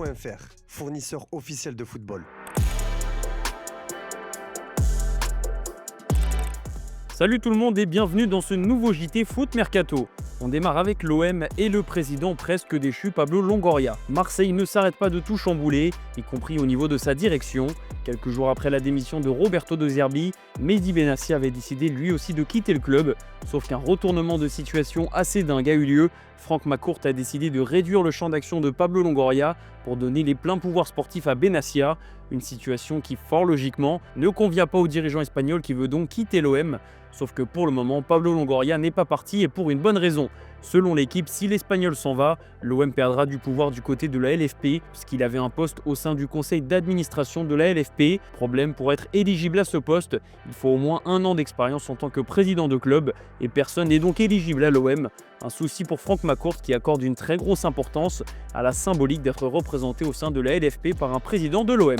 JT.fr, fournisseur officiel de football. Salut tout le monde et bienvenue dans ce nouveau JT Foot Mercato. On démarre avec l'OM et le président presque déchu Pablo Longoria. Marseille ne s'arrête pas de tout chambouler, y compris au niveau de sa direction. Quelques jours après la démission de Roberto De Zerbi, Mehdi Benassi avait décidé lui aussi de quitter le club. Sauf qu'un retournement de situation assez dingue a eu lieu. Franck McCourt a décidé de réduire le champ d'action de Pablo Longoria pour donner les pleins pouvoirs sportifs à Benassia. Une situation qui, fort logiquement, ne convient pas au dirigeant espagnol qui veut donc quitter l'OM. Sauf que pour le moment, Pablo Longoria n'est pas parti et pour une bonne raison. Selon l'équipe, si l'Espagnol s'en va, l'OM perdra du pouvoir du côté de la LFP, puisqu'il avait un poste au sein du conseil d'administration de la LFP. Problème, pour être éligible à ce poste, il faut au moins 1 an d'expérience en tant que président de club, et personne n'est donc éligible à l'OM. Un souci pour Franck McCourt qui accorde une très grosse importance à la symbolique d'être représenté au sein de la LFP par un président de l'OM.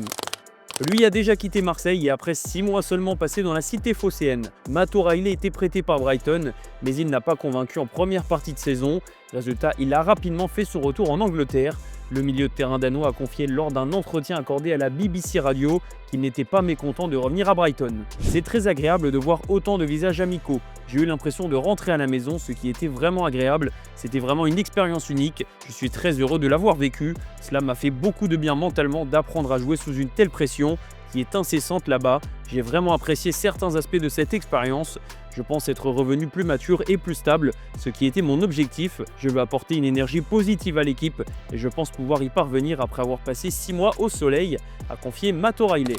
Lui a déjà quitté Marseille et après 6 mois seulement passés dans la cité phocéenne. Matt O'Reilly était prêté par Brighton, mais il n'a pas convaincu en première partie de saison. Résultat, il a rapidement fait son retour en Angleterre. Le milieu de terrain danois a confié lors d'un entretien accordé à la BBC Radio qu'il n'était pas mécontent de revenir à Brighton. C'est très agréable de voir autant de visages amicaux. J'ai eu l'impression de rentrer à la maison, ce qui était vraiment agréable. C'était vraiment une expérience unique. Je suis très heureux de l'avoir vécu. Cela m'a fait beaucoup de bien mentalement d'apprendre à jouer sous une telle pression qui est incessante là-bas. J'ai vraiment apprécié certains aspects de cette expérience. Je pense être revenu plus mature et plus stable, ce qui était mon objectif. Je veux apporter une énergie positive à l'équipe et je pense pouvoir y parvenir après avoir passé 6 mois au soleil, a confié Matt O'Reilly.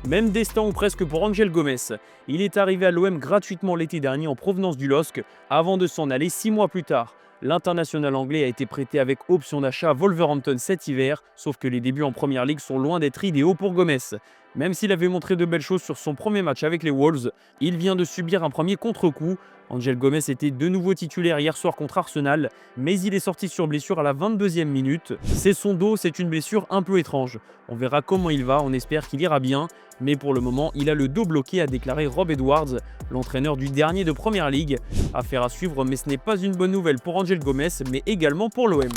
Même destin ou presque pour Angel Gomes. Il est arrivé à l'OM gratuitement l'été dernier en provenance du LOSC, avant de s'en aller 6 mois plus tard. L'international anglais a été prêté avec option d'achat à Wolverhampton cet hiver, sauf que les débuts en première ligue sont loin d'être idéaux pour Gomes. Même s'il avait montré de belles choses sur son premier match avec les Wolves, il vient de subir un premier contre-coup. Angel Gomes était de nouveau titulaire hier soir contre Arsenal, mais il est sorti sur blessure à la 22e minute. C'est son dos, c'est une blessure un peu étrange. On verra comment il va, on espère qu'il ira bien, mais pour le moment, il a le dos bloqué, a déclaré Rob Edwards, l'entraîneur du dernier de Première Ligue. Affaire à suivre, mais ce n'est pas une bonne nouvelle pour Angel Gomes, mais également pour l'OM.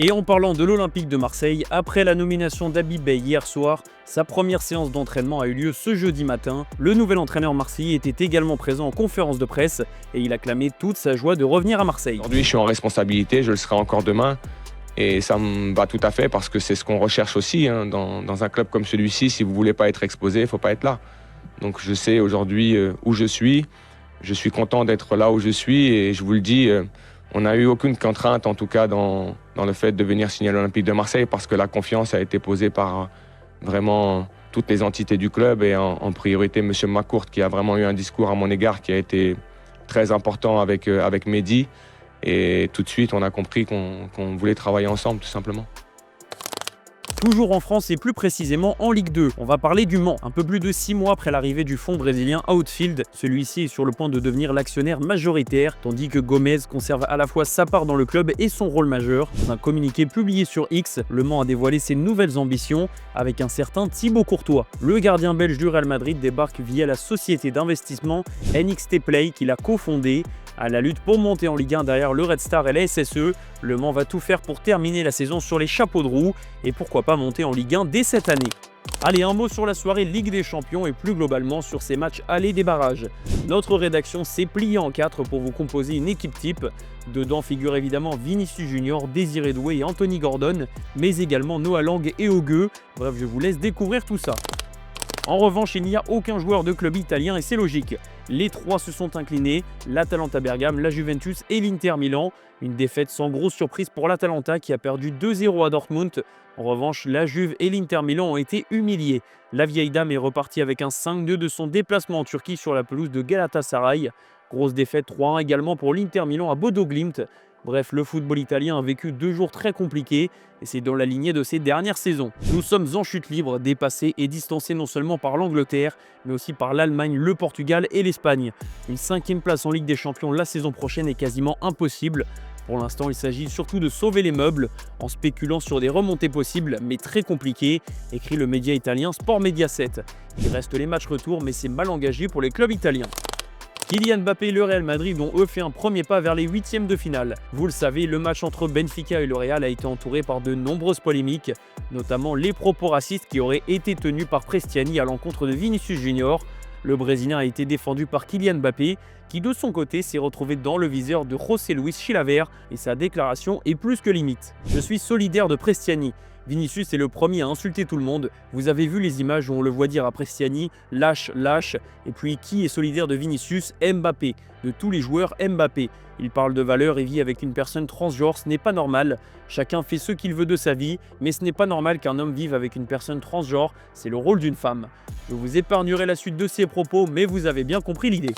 Et en parlant de l'Olympique de Marseille, après la nomination d'Habib Beye hier soir, sa première séance d'entraînement a eu lieu ce jeudi matin. Le nouvel entraîneur marseillais était également présent en conférence de presse et il a clamé toute sa joie de revenir à Marseille. Aujourd'hui, je suis en responsabilité, je le serai encore demain. Et ça me va tout à fait parce que c'est ce qu'on recherche aussi. Dans un club comme celui-ci, si vous ne voulez pas être exposé, il ne faut pas être là. Donc je sais aujourd'hui où je suis. Je suis content d'être là où je suis et je vous le dis, on n'a eu aucune contrainte en tout cas dans le fait de venir signer à l'Olympique de Marseille parce que la confiance a été posée par vraiment toutes les entités du club et en priorité M. McCourt qui a vraiment eu un discours à mon égard qui a été très important avec Mehdi. Et tout de suite, on a compris qu'on voulait travailler ensemble, tout simplement. Toujours en France et plus précisément en Ligue 2, on va parler du Mans. Un peu plus de 6 mois après l'arrivée du fonds brésilien Outfield, celui-ci est sur le point de devenir l'actionnaire majoritaire, tandis que Gomez conserve à la fois sa part dans le club et son rôle majeur. Dans un communiqué publié sur X, le Mans a dévoilé ses nouvelles ambitions avec un certain Thibaut Courtois. Le gardien belge du Real Madrid débarque via la société d'investissement NXT Play qu'il a cofondée. À la lutte pour monter en Ligue 1 derrière le Red Star et la SSE, le Mans va tout faire pour terminer la saison sur les chapeaux de roue et pourquoi pas monter en Ligue 1 dès cette année. Allez, un mot sur la soirée Ligue des Champions et plus globalement sur ces matchs allés des barrages. Notre rédaction s'est pliée en 4 pour vous composer une équipe type. Dedans figurent évidemment Vinicius Junior, Désiré Doué et Anthony Gordon, mais également Noah Lang et Ogueux. Bref, je vous laisse découvrir tout ça. En revanche, il n'y a aucun joueur de club italien et c'est logique. Les 3 se sont inclinés, l'Atalanta Bergame, la Juventus et l'Inter Milan. Une défaite sans grosse surprise pour l'Atalanta qui a perdu 2-0 à Dortmund. En revanche, la Juve et l'Inter Milan ont été humiliés. La vieille dame est repartie avec un 5-2 de son déplacement en Turquie sur la pelouse de Galatasaray. Grosse défaite 3-1 également pour l'Inter Milan à Bodo Glimt. Bref, le football italien a vécu 2 jours très compliqués et c'est dans la lignée de ces dernières saisons. Nous sommes en chute libre, dépassés et distancés non seulement par l'Angleterre, mais aussi par l'Allemagne, le Portugal et l'Espagne. Une 5e place en Ligue des Champions la saison prochaine est quasiment impossible. Pour l'instant, il s'agit surtout de sauver les meubles en spéculant sur des remontées possibles, mais très compliquées, écrit le média italien Sport Mediaset. Il reste les matchs retour, mais c'est mal engagé pour les clubs italiens. Kylian Mbappé et le Real Madrid ont eux fait un premier pas vers les huitièmes de finale. Vous le savez, le match entre Benfica et le Real a été entouré par de nombreuses polémiques, notamment les propos racistes qui auraient été tenus par Prestiani à l'encontre de Vinicius Junior. Le Brésilien a été défendu par Kylian Mbappé, qui de son côté s'est retrouvé dans le viseur de José Luis Chilavert et sa déclaration est plus que limite. Je suis solidaire de Prestiani. Vinicius est le premier à insulter tout le monde. Vous avez vu les images où on le voit dire à Prestiani « lâche, lâche ». Et puis qui est solidaire de Vinicius? Mbappé. De tous les joueurs, Mbappé. Il parle de valeurs et vit avec une personne transgenre, ce n'est pas normal. Chacun fait ce qu'il veut de sa vie, mais ce n'est pas normal qu'un homme vive avec une personne transgenre, c'est le rôle d'une femme. Je vous épargnerai la suite de ces propos, mais vous avez bien compris l'idée.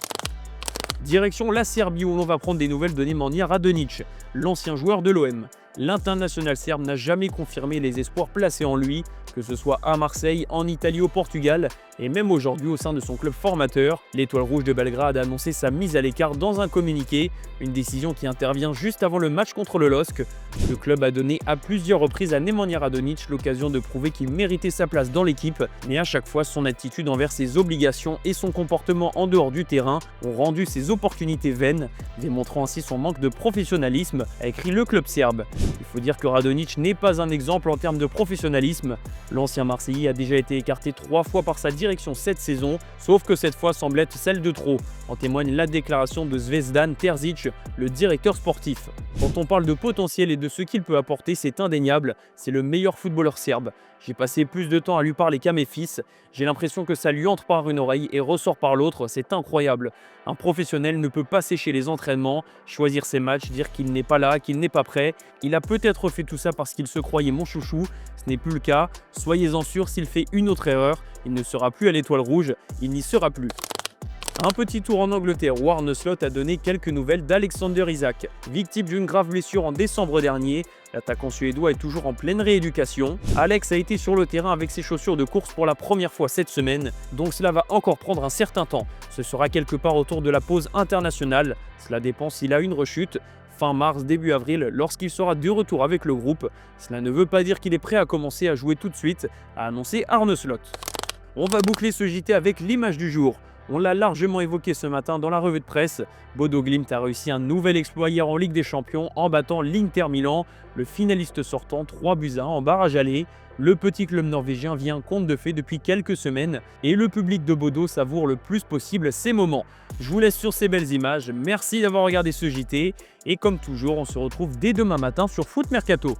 Direction la Serbie où l'on va prendre des nouvelles de Nemanja Radonjić, l'ancien joueur de l'OM. L'international serbe n'a jamais confirmé les espoirs placés en lui, que ce soit à Marseille, en Italie, au Portugal et même aujourd'hui au sein de son club formateur. L'Étoile Rouge de Belgrade a annoncé sa mise à l'écart dans un communiqué, une décision qui intervient juste avant le match contre le LOSC. Le club a donné à plusieurs reprises à Nemanja Radonjić l'occasion de prouver qu'il méritait sa place dans l'équipe, mais à chaque fois son attitude envers ses obligations et son comportement en dehors du terrain ont rendu ses opportunités vaines, démontrant ainsi son manque de professionnalisme, a écrit le club serbe. Il faut dire que Radonjić n'est pas un exemple en termes de professionnalisme. L'ancien Marseillais a déjà été écarté 3 fois par sa direction cette saison, sauf que cette fois semble être celle de trop. En témoigne la déclaration de Zvezdan Terzic, le directeur sportif. Quand on parle de potentiel et de ce qu'il peut apporter, c'est indéniable, c'est le meilleur footballeur serbe. J'ai passé plus de temps à lui parler qu'à mes fils, j'ai l'impression que ça lui entre par une oreille et ressort par l'autre, c'est incroyable. Un professionnel ne peut pas sécher les entraînements, choisir ses matchs, dire qu'il n'est pas là, qu'il n'est pas prêt. Il a peut-être fait tout ça parce qu'il se croyait mon chouchou, ce n'est plus le cas. Soyez-en sûrs, s'il fait une autre erreur, il ne sera plus à l'Étoile Rouge, il n'y sera plus. Un petit tour en Angleterre où Arne Slot a donné quelques nouvelles d'Alexander Isak. Victime d'une grave blessure en décembre dernier, l'attaquant suédois est toujours en pleine rééducation. Alex a été sur le terrain avec ses chaussures de course pour la première fois cette semaine, donc cela va encore prendre un certain temps. Ce sera quelque part autour de la pause internationale. Cela dépend s'il a une rechute. Fin mars, début avril, lorsqu'il sera de retour avec le groupe. Cela ne veut pas dire qu'il est prêt à commencer à jouer tout de suite, a annoncé Arne Slot. On va boucler ce JT avec l'image du jour. On l'a largement évoqué ce matin dans la revue de presse. Bodo Glimt a réussi un nouvel exploit hier en Ligue des Champions en battant l'Inter Milan, le finaliste sortant 3-1 en barrage aller. Le petit club norvégien vit un conte de fées depuis quelques semaines et le public de Bodo savoure le plus possible ces moments. Je vous laisse sur ces belles images, merci d'avoir regardé ce JT et comme toujours on se retrouve dès demain matin sur Foot Mercato.